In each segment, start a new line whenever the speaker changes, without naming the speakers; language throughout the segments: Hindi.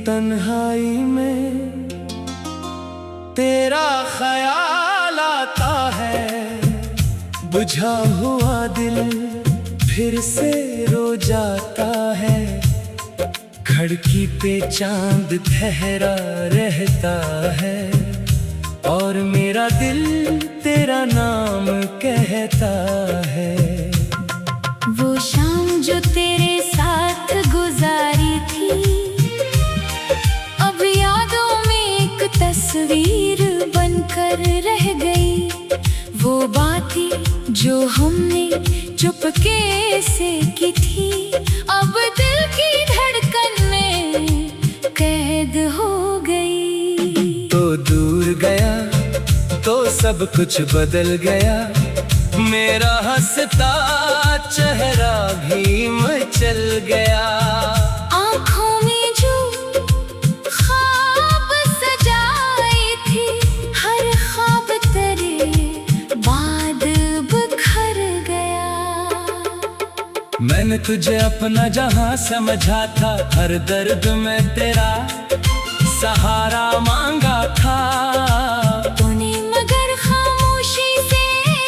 तन्हाई में तेरा ख्याल आता है। बुझा हुआ दिल फिर से रो जाता है। खिड़की पे चांद ठहरा रहता है और मेरा दिल तेरा नाम कहता है।
वो शाम जो तेरे साथ गुजारी थी, अब यादों में एक तस्वीर बनकर रह गई। वो बातें जो हमने चुपके से की थी, अब दिल की धड़कन में कैद हो गई।
तो दूर गया तो सब कुछ बदल गया। मेरा हंसता चेहरा भी मचल गया।
आँखों में जो ख्वाब सजाए थे, हर ख्वाब तेरे बाद बिखर गया।
मैंने तुझे अपना जहां समझा था, हर दर्द में तेरा सहारा मांगा था।
तूने मगर खामोशी से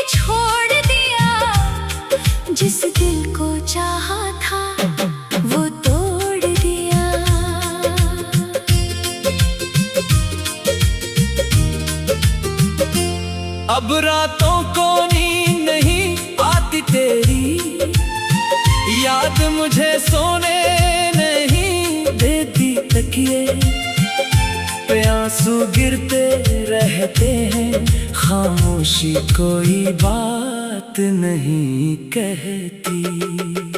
छोड़ दिया। जिस दिल को चाहा था वो तोड़ दिया।
अब रातों को नींद नहीं आती तेरी याद, मुझे सोने नहीं देती। तकिए पे आंसू गिरते रहते हैं, खामोशी कोई बात नहीं कहती।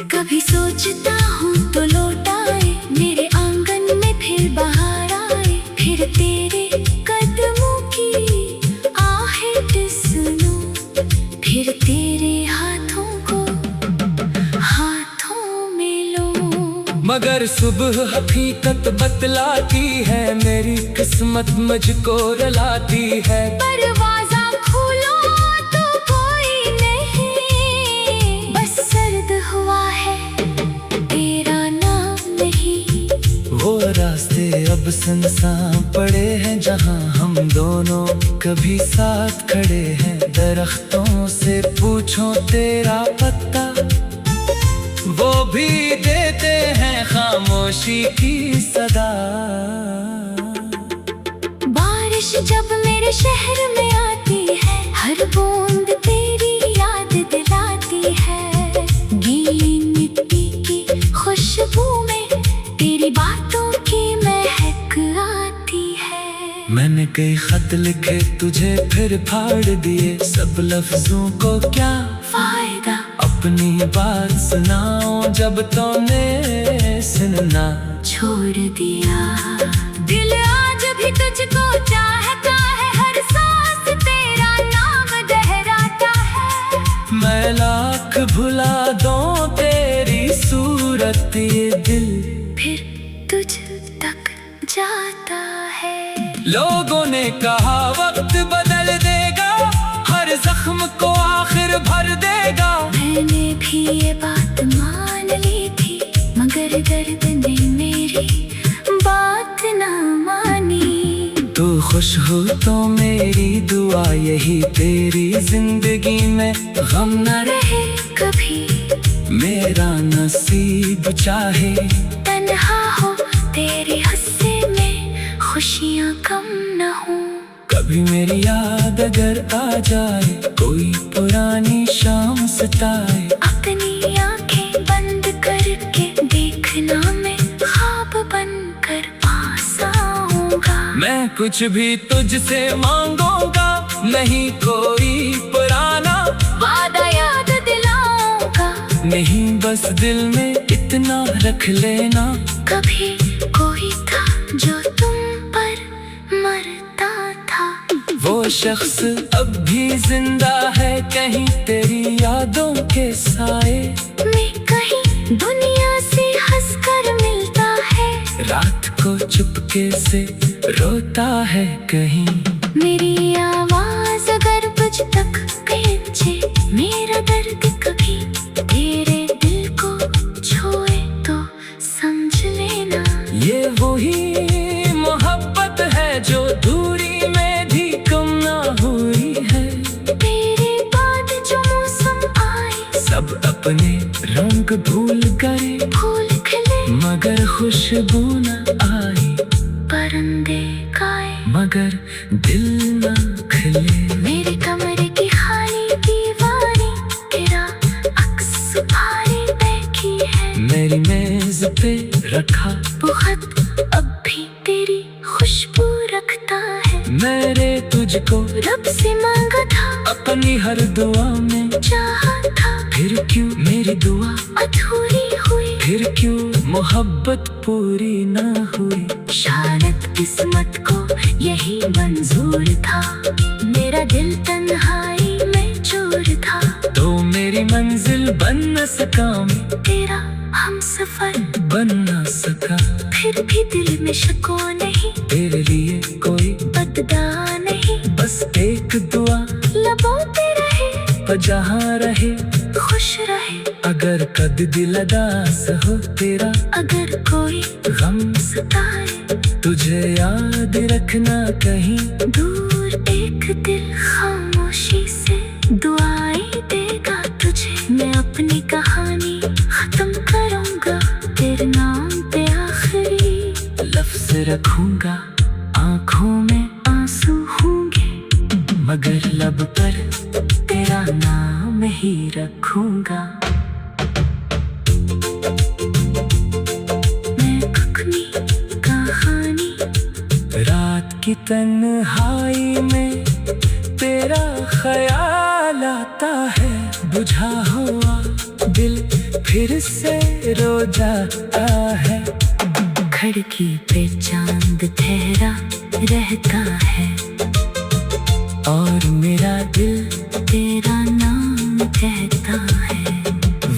कभी सोचता हूँ तो लौट आए मेरे आंगन में, फिर बाहर आए। फिर तेरे कदमों की आहट सुनो, फिर तेरे हाथों को हाथों में लो।
मगर सुबह हकीकत बतलाती है, मेरी किस्मत मुझको रुलाती है।
दरवाजा खोलो तो कोई नहीं, बस सर्द हुआ है तेरा नाम नहीं।
वो रास्ते अब सुनसान पड़े हैं जहां हम दोनों कभी साथ खड़े हैं। दरख्तों से पूछो तेरा पत्ता, वो भी देते हैं खामोशी की सदा।
बारिश जब मेरे शहर में आती है, हर बूंद तेरी याद दिलाती है। गीली मिट्टी की खुशबू में तेरी बातों की महक आती है।
मैंने कई खत लिखे तुझे फिर फाड़ दिए, सब लफ्जों को क्या
फायदा।
अपनी बात सुनाओ जब तूने सुनना
छोड़ दिया। दिल आज भी तुझको चाहता है, हर सांस तेरा नाम दोहराता है।
मैं लाख भुला दूं तेरी सूरत, ये दिल
फिर तुझ तक जाता है।
लोगों ने कहा वक्त बदल देगा, हर जख्म को आखिर भर देगा।
मैंने भी ये बात मान ली थी, मगर दर्द ने मेरी बात ना मानी।
तू खुश हो तो मेरी दुआ यही, तेरी जिंदगी में गम न
रहे कभी।
मेरा नसीब चाहे
तन्हा हो तेरे हिस्से में, खुशियाँ कम न हो।
कभी मेरी याद अगर आ जाए, कोई पुरानी शाम सताए।
अपनी आंखें बंद करके देखना, मैं ख्वाब बनकर पास आऊंगा।
मैं कुछ भी तुझसे मांगूंगा, नहीं कोई पुराना
वादा याद दिलाऊंगा।
नहीं बस दिल में इतना रख लेना,
कभी कोई था जो तुम पर मरता था।
वो शख्स अब भी जिंदा है, कहीं तेरी यादों के साए
मैं कहीं दुनिया से हंसकर मिलता है।
रात को चुपके से रोता है कहीं।
मेरी आवाज अगर मुझ तक पहुंचे, मेरा दर्द कभी तेरे दिल को छुए तो समझ लेना।
ये वही है जो दूरी में भी कम ना हुई है।
तेरे बाद जो मौसम आए
सब अपने रंग भूल गए,
फूल खिले
मगर खुशबू न आई।
परिंदे गाए
मगर दिल न खिले।
मेरे कमरे की खाली दीवारें तेरा अक्स भारी बैठी है।
मेरी मेज पे रखा
बहुत अब भी तेरी खुशबू रखता है।
मैंने तुझको
रब से मांगा था
अपनी हर दुआ में,
चाहा था
फिर क्यों मेरी दुआ
अधूरी हुई।
फिर क्यों मोहब्बत पूरी न हुई।
शायद किस्मत को यही मंजूर था, मेरा दिल तन्हाई में चूर था।
तो मेरी मंजिल बन न सका मैं,
तेरा हम सफर
बन न सका।
फिर भी दिल में शको नहीं,
तेरे लिए कोई
बददा नहीं।
बस एक दुआ
लबों पे रहे
पर जहाँ रहे
खुश रहे।
अगर कद दिल अदास हो तेरा,
अगर कोई
गम
सताए
तुझे याद रखना कहीं
दूर, एक दिल खामोशी से दुआएं देगा तुझे। मैं अपनी कहानी खत्म करूंगा तेरे नाम पे आखिरी
लफ्ज रखूंगा। आंखों में आंसू होंगे मगर लब पर तेरा नाम ही रखूंगा।
मैं अपनी कहानी
रात की तन्हाई में तेरा ख्याल आता है। बुझा हुआ दिल फिर से रो जाता है।
खिड़की पे चांद ठहरा रहता है
और मेरा दिल
तेरा नाम कहता है।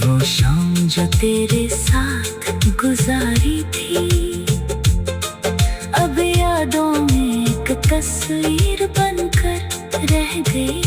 वो शाम जो
तेरे साथ गुजारी थी अब यादों में एक तस्वीर बनकर रह गई।